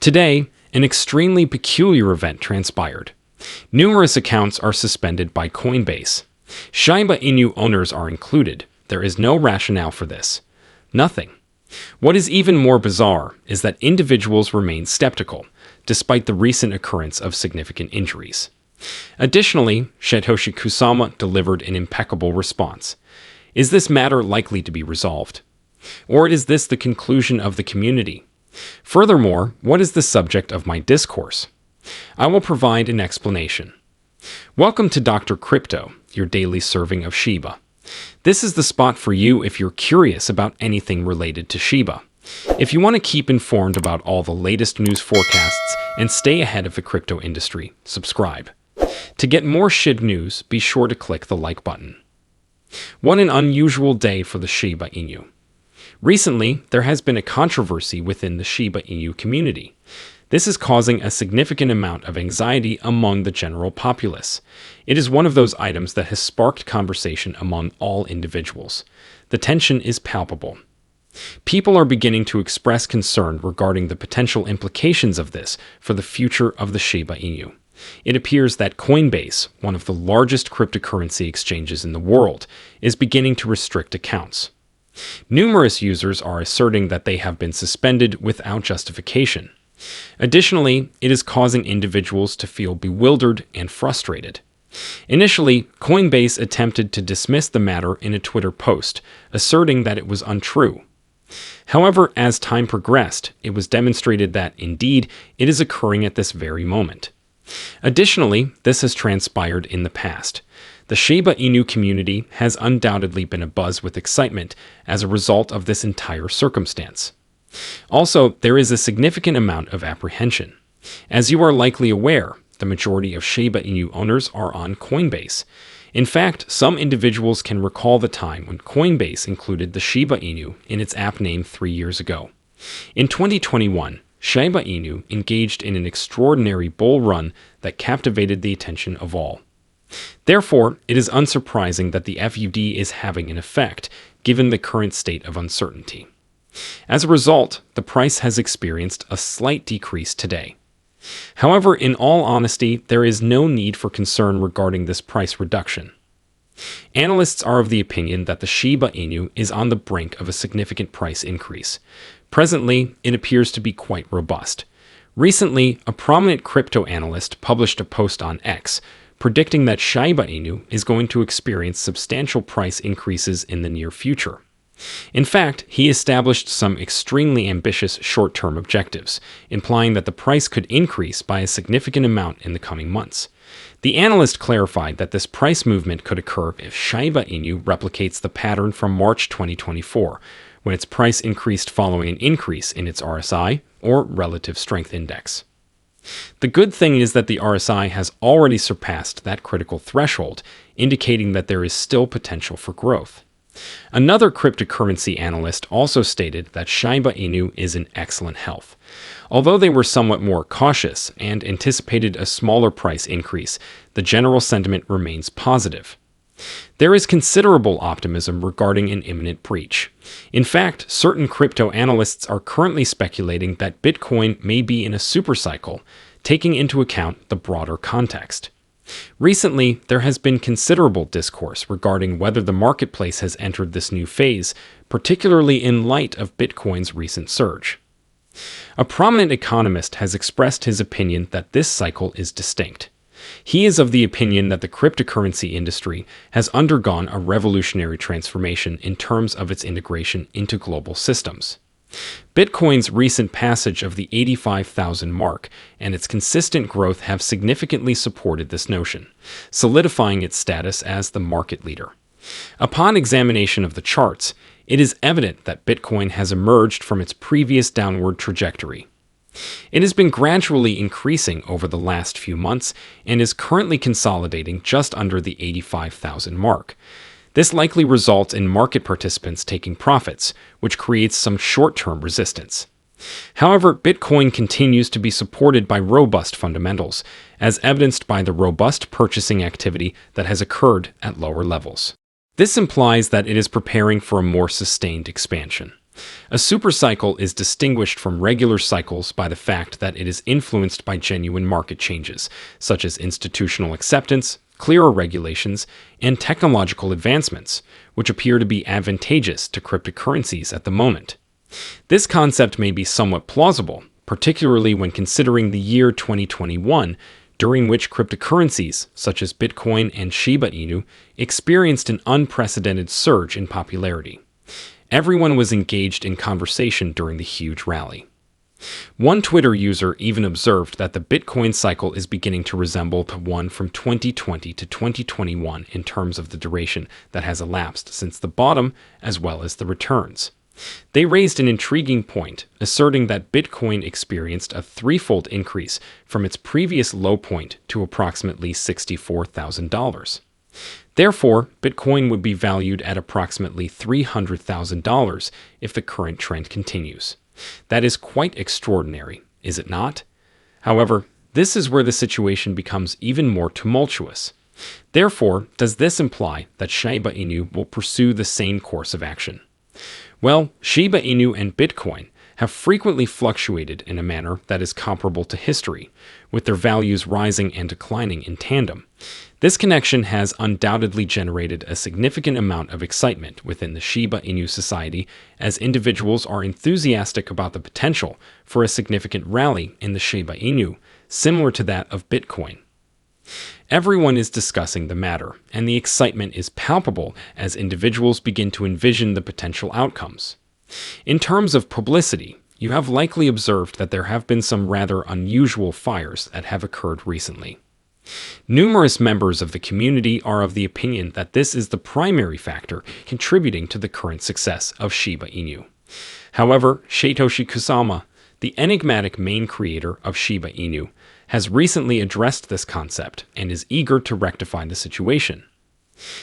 Today, an extremely peculiar event transpired. Numerous accounts are suspended by Coinbase. Shiba Inu owners are included. There is no rationale for this. Nothing. What is even more bizarre is that individuals remain skeptical, despite the recent occurrence of significant injuries. Additionally, Satoshi Kusama delivered an impeccable response. Is this matter likely to be resolved? Or is this the conclusion of the community? Furthermore, what is the subject of my discourse? I will provide an explanation. Welcome to Dr. Crypto, your daily serving of Shiba. This is the spot for you if you're curious about anything related to Shiba. If you want to keep informed about all the latest news forecasts and stay ahead of the crypto industry, subscribe. To get more SHIB news, be sure to click the like button. What an unusual day for the Shiba Inu. Recently, there has been a controversy within the Shiba Inu community. This is causing a significant amount of anxiety among the general populace. It is one of those items that has sparked conversation among all individuals. The tension is palpable. People are beginning to express concern regarding the potential implications of this for the future of the Shiba Inu. It appears that Coinbase, one of the largest cryptocurrency exchanges in the world, is beginning to restrict accounts. Numerous users are asserting that they have been suspended without justification. Additionally, it is causing individuals to feel bewildered and frustrated. Initially, Coinbase attempted to dismiss the matter in a Twitter post, asserting that it was untrue. However, as time progressed, it was demonstrated that, indeed, it is occurring at this very moment. Additionally, this has transpired in the past. The Shiba Inu community has undoubtedly been abuzz with excitement as a result of this entire circumstance. Also, there is a significant amount of apprehension. As you are likely aware, the majority of Shiba Inu owners are on Coinbase. In fact, some individuals can recall the time when Coinbase included the Shiba Inu in its app name 3 years ago. In 2021, Shiba Inu engaged in an extraordinary bull run that captivated the attention of all. Therefore, it is unsurprising that the FUD is having an effect, given the current state of uncertainty. As a result, the price has experienced a slight decrease today. However, in all honesty, there is no need for concern regarding this price reduction. Analysts are of the opinion that the Shiba Inu is on the brink of a significant price increase. Presently, it appears to be quite robust. Recently, a prominent crypto analyst published a post on X, predicting that Shiba Inu is going to experience substantial price increases in the near future. In fact, he established some extremely ambitious short-term objectives, implying that the price could increase by a significant amount in the coming months. The analyst clarified that this price movement could occur if Shiba Inu replicates the pattern from March 2024, when its price increased following an increase in its RSI, or Relative Strength Index. The good thing is that the RSI has already surpassed that critical threshold, indicating that there is still potential for growth. Another cryptocurrency analyst also stated that Shiba Inu is in excellent health. Although they were somewhat more cautious and anticipated a smaller price increase, the general sentiment remains positive. There is considerable optimism regarding an imminent breach. In fact, certain crypto analysts are currently speculating that Bitcoin may be in a supercycle, taking into account the broader context. Recently, there has been considerable discourse regarding whether the marketplace has entered this new phase, particularly in light of Bitcoin's recent surge. A prominent economist has expressed his opinion that this cycle is distinct. He is of the opinion that the cryptocurrency industry has undergone a revolutionary transformation in terms of its integration into global systems. Bitcoin's recent passage of the 85,000 mark and its consistent growth have significantly supported this notion, solidifying its status as the market leader. Upon examination of the charts, it is evident that Bitcoin has emerged from its previous downward trajectory. It has been gradually increasing over the last few months and is currently consolidating just under the 85,000 mark. This likely results in market participants taking profits, which creates some short-term resistance. However, Bitcoin continues to be supported by robust fundamentals, as evidenced by the robust purchasing activity that has occurred at lower levels. This implies that it is preparing for a more sustained expansion. A supercycle is distinguished from regular cycles by the fact that it is influenced by genuine market changes, such as institutional acceptance, clearer regulations, and technological advancements, which appear to be advantageous to cryptocurrencies at the moment. This concept may be somewhat plausible, particularly when considering the year 2021, during which cryptocurrencies such as Bitcoin and Shiba Inu experienced an unprecedented surge in popularity. Everyone was engaged in conversation during the huge rally. One Twitter user even observed that the Bitcoin cycle is beginning to resemble the one from 2020 to 2021 in terms of the duration that has elapsed since the bottom as well as the returns. They raised an intriguing point, asserting that Bitcoin experienced a threefold increase from its previous low point to approximately $64,000. Therefore, Bitcoin would be valued at approximately $300,000 if the current trend continues. That is quite extraordinary, is it not? However, this is where the situation becomes even more tumultuous. Therefore, does this imply that Shiba Inu will pursue the same course of action? Well, Shiba Inu and Bitcoin have frequently fluctuated in a manner that is comparable to history, with their values rising and declining in tandem. This connection has undoubtedly generated a significant amount of excitement within the Shiba Inu society, as individuals are enthusiastic about the potential for a significant rally in the Shiba Inu, similar to that of Bitcoin. Everyone is discussing the matter, and the excitement is palpable as individuals begin to envision the potential outcomes. In terms of publicity, you have likely observed that there have been some rather unusual fires that have occurred recently. Numerous members of the community are of the opinion that this is the primary factor contributing to the current success of Shiba Inu. However, Satoshi Kusama, the enigmatic main creator of Shiba Inu, has recently addressed this concept and is eager to rectify the situation.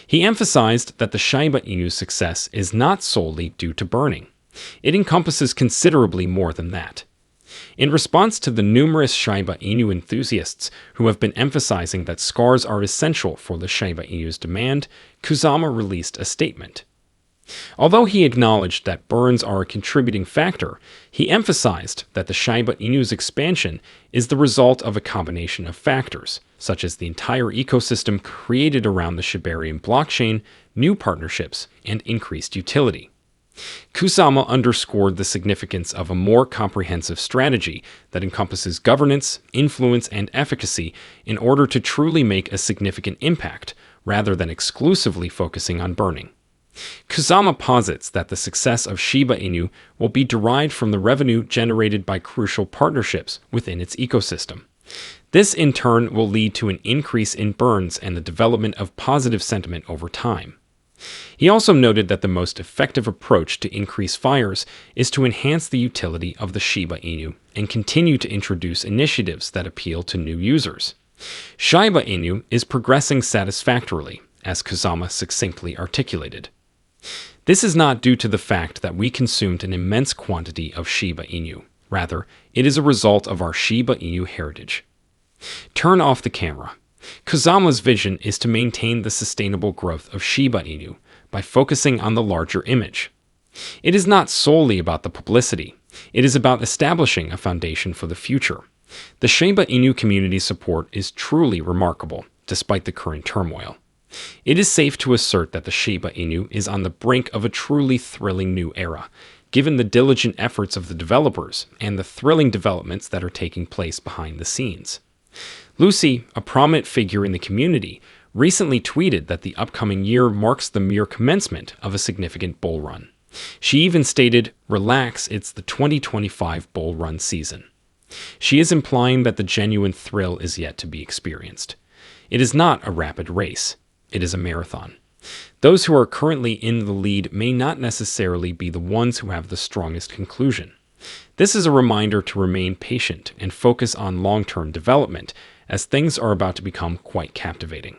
He emphasized that the Shiba Inu's success is not solely due to burning. It encompasses considerably more than that. In response to the numerous Shiba Inu enthusiasts who have been emphasizing that scars are essential for the Shiba Inu's demand, Kusama released a statement. Although he acknowledged that burns are a contributing factor, he emphasized that the Shiba Inu's expansion is the result of a combination of factors, such as the entire ecosystem created around the Shibarium blockchain, new partnerships, and increased utility. Kusama underscored the significance of a more comprehensive strategy that encompasses governance, influence, and efficacy in order to truly make a significant impact, rather than exclusively focusing on burning. Kusama posits that the success of Shiba Inu will be derived from the revenue generated by crucial partnerships within its ecosystem. This in turn will lead to an increase in burns and the development of positive sentiment over time. He also noted that the most effective approach to increase fires is to enhance the utility of the Shiba Inu and continue to introduce initiatives that appeal to new users. Shiba Inu is progressing satisfactorily, as Kusama succinctly articulated. This is not due to the fact that we consumed an immense quantity of Shiba Inu. Rather, it is a result of our Shiba Inu heritage. Turn off the camera. Kusama's vision is to maintain the sustainable growth of Shiba Inu by focusing on the larger image. It is not solely about the publicity. It is about establishing a foundation for the future. The Shiba Inu community support is truly remarkable, despite the current turmoil. It is safe to assert that the Shiba Inu is on the brink of a truly thrilling new era, given the diligent efforts of the developers and the thrilling developments that are taking place behind the scenes. Lucy, a prominent figure in the community, recently tweeted that the upcoming year marks the mere commencement of a significant bull run. She even stated, "Relax, it's the 2025 bull run season." She is implying that the genuine thrill is yet to be experienced. It is not a rapid race. It is a marathon. Those who are currently in the lead may not necessarily be the ones who have the strongest conclusion. This is a reminder to remain patient and focus on long-term development, as things are about to become quite captivating.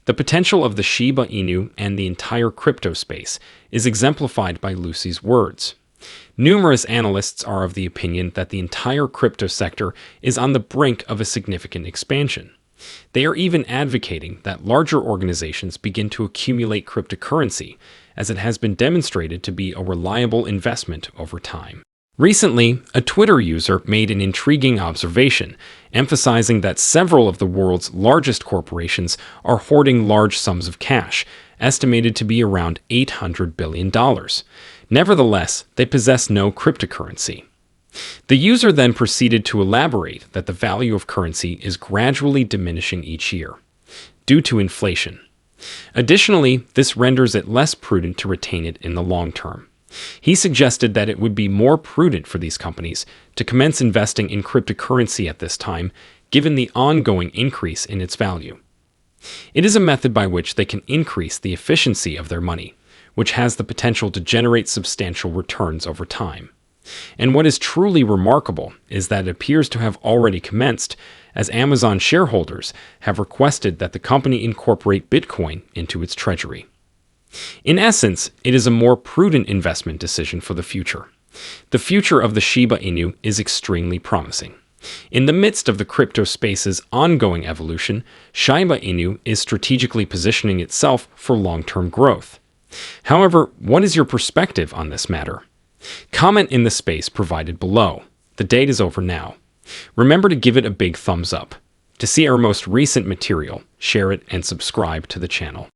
The potential of the Shiba Inu and the entire crypto space is exemplified by Lucy's words. Numerous analysts are of the opinion that the entire crypto sector is on the brink of a significant expansion. They are even advocating that larger organizations begin to accumulate cryptocurrency, as it has been demonstrated to be a reliable investment over time. Recently, a Twitter user made an intriguing observation, emphasizing that several of the world's largest corporations are hoarding large sums of cash, estimated to be around $800 billion. Nevertheless, they possess no cryptocurrency. The user then proceeded to elaborate that the value of currency is gradually diminishing each year, due to inflation. Additionally, this renders it less prudent to retain it in the long term. He suggested that it would be more prudent for these companies to commence investing in cryptocurrency at this time, given the ongoing increase in its value. It is a method by which they can increase the efficiency of their money, which has the potential to generate substantial returns over time. And what is truly remarkable is that it appears to have already commenced, as Amazon shareholders have requested that the company incorporate Bitcoin into its treasury. In essence, it is a more prudent investment decision for the future. The future of the Shiba Inu is extremely promising. In the midst of the crypto space's ongoing evolution, Shiba Inu is strategically positioning itself for long-term growth. However, what is your perspective on this matter? Comment in the space provided below. The date is over now. Remember to give it a big thumbs up. To see our most recent material, share it and subscribe to the channel.